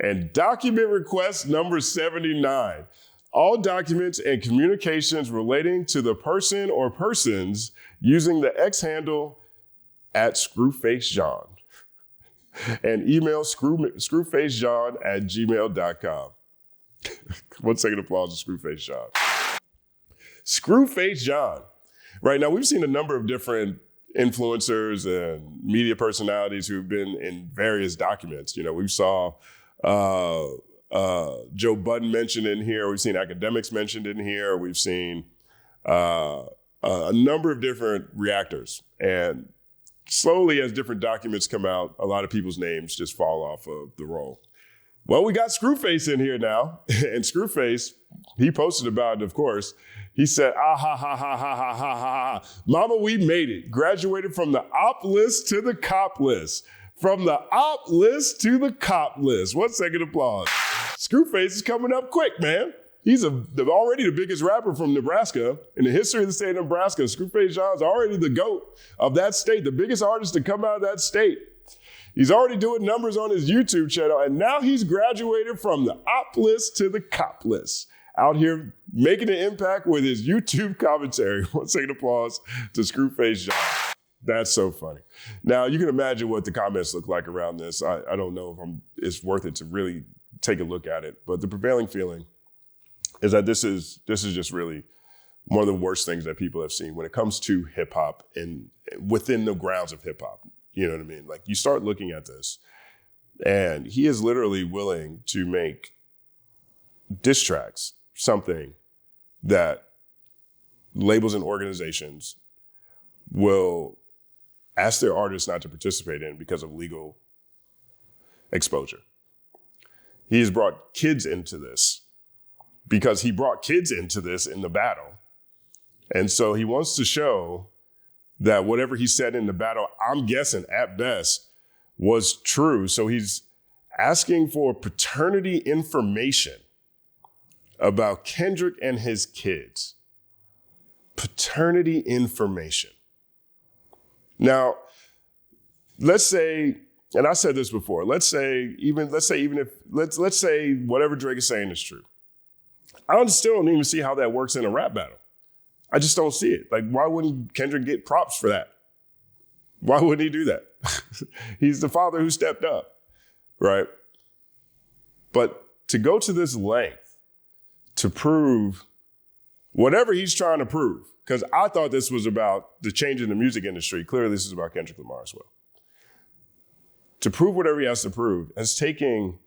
And document request number 79. All documents and communications relating to the person or persons using the X handle at ScruFace Jean and email ScruFaceJean@gmail.com. 1 second applause to ScruFace Jean. ScruFace Jean. Right now, we've seen a number of different influencers and media personalities who've been in various documents. You know, we saw Joe Budden mentioned in here. We've seen academics mentioned in here. We've seen a number of different reactors. And slowly, as different documents come out, a lot of people's names just fall off of the roll. Well, we got ScruFace in here now. And ScruFace, he posted about it, of course. He said, ah, ha, ha, ha, ha, ha, ha, ha. Mama, we made it. Graduated from the op list to the cop list. From the op list to the cop list. 1 second applause. ScruFace is coming up quick, man. He's already the biggest rapper from Nebraska. In the history of the state of Nebraska, ScruFace Jean is already the GOAT of that state, the biggest artist to come out of that state. He's already doing numbers on his YouTube channel, and now he's graduated from the op list to the cop list. Out here making an impact with his YouTube commentary. 1 second applause to ScruFace Jean. That's so funny. Now, you can imagine what the comments look like around this. I don't know if it's worth it to really take a look at it, but the prevailing feeling is that this is just really one of the worst things that people have seen when it comes to hip hop and within the grounds of hip hop. You know what I mean? Like, you start looking at this, and he is literally willing to make diss tracks something that labels and organizations will ask their artists not to participate in because of legal exposure. He has brought kids into this because he brought kids into this in the battle. And so he wants to show that whatever he said in the battle, I'm guessing at best, was true. So he's asking for paternity information about Kendrick and his kids. Paternity information. Now, let's say, and I said this before, let's say whatever Drake is saying is true. I still don't even see how that works in a rap battle. I just don't see it. Like, why wouldn't Kendrick get props for that? Why wouldn't he do that? He's the father who stepped up, right? But to go to this length to prove whatever he's trying to prove, because I thought this was about the change in the music industry. Clearly, this is about Kendrick Lamar as well. To prove whatever he has to prove, has taken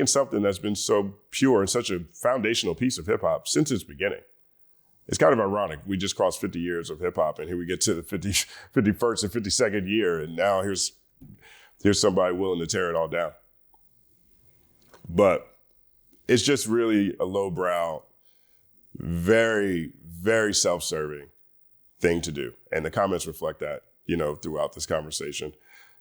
something that's been so pure and such a foundational piece of hip hop since its beginning. It's kind of ironic. We just crossed 50 years of hip hop, and here we get to the 51st and 52nd year, and now here's somebody willing to tear it all down. But it's just really a lowbrow, very, very self-serving thing to do. And the comments reflect that, throughout this conversation.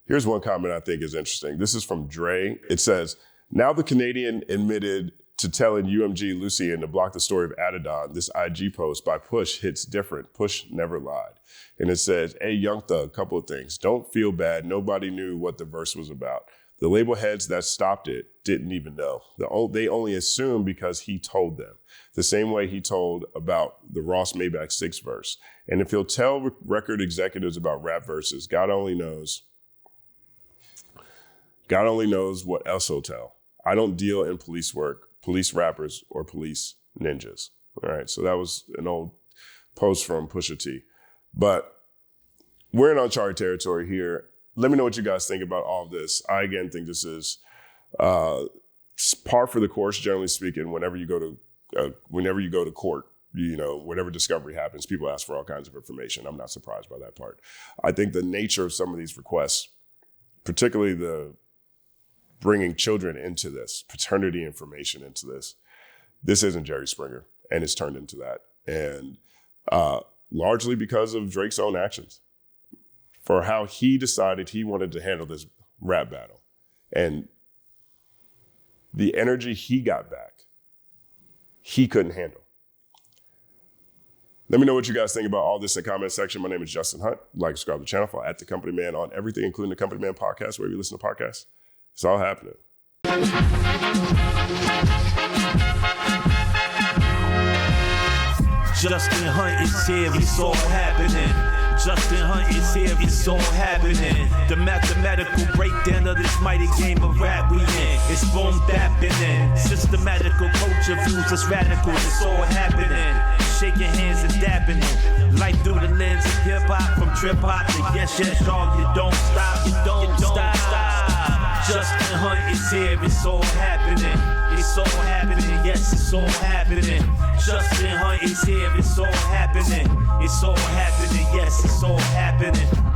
Here's one comment I think is interesting. This is from Dre. It says, now the Canadian admitted to telling UMG Lucien to block the story of Adidon. This IG post by Push hits different. Push never lied. And it says, hey, Young Thug, couple of things. Don't feel bad. Nobody knew what the verse was about. The label heads that stopped it didn't even know. They only assumed because he told them. The same way he told about the Ross Maybach 6 verse. And if he'll tell record executives about rap verses, God only knows what else he'll tell. I don't deal in police work, police rappers, or police ninjas. All right, so that was an old post from Pusha T. But we're in uncharted territory here. Let me know what you guys think about all of this. I, again, think this is par for the course, generally speaking. Whenever you go to court, whatever discovery happens, people ask for all kinds of information. I'm not surprised by that part. I think the nature of some of these requests, particularly the bringing children into this, paternity information into this isn't Jerry Springer, and it's turned into that. And largely because of Drake's own actions, for how he decided he wanted to handle this rap battle. And the energy he got back, he couldn't handle. Let me know what you guys think about all this in the comment section. My name is Justin Hunt. Like, subscribe to the channel. Follow @TheCompanyMan on everything, including the Company Man podcast, wherever you listen to podcasts. It's all happening. Justin Hunt is here, it's all happening. Justin Hunt is here, it's all happening. The mathematical breakdown of this mighty game of rap we in. It's boom bapping. Systematical culture views us radical, it's all happening. Shaking hands and dapping it. Life through the lens of hip hop, from trip hop to yes, dog. You don't stop, you don't stop. Justin Hunt is here, it's all happening. It's all happening, yes, it's all happening. Justin Hunt is here, it's all happening. It's all happening, yes, it's all happening.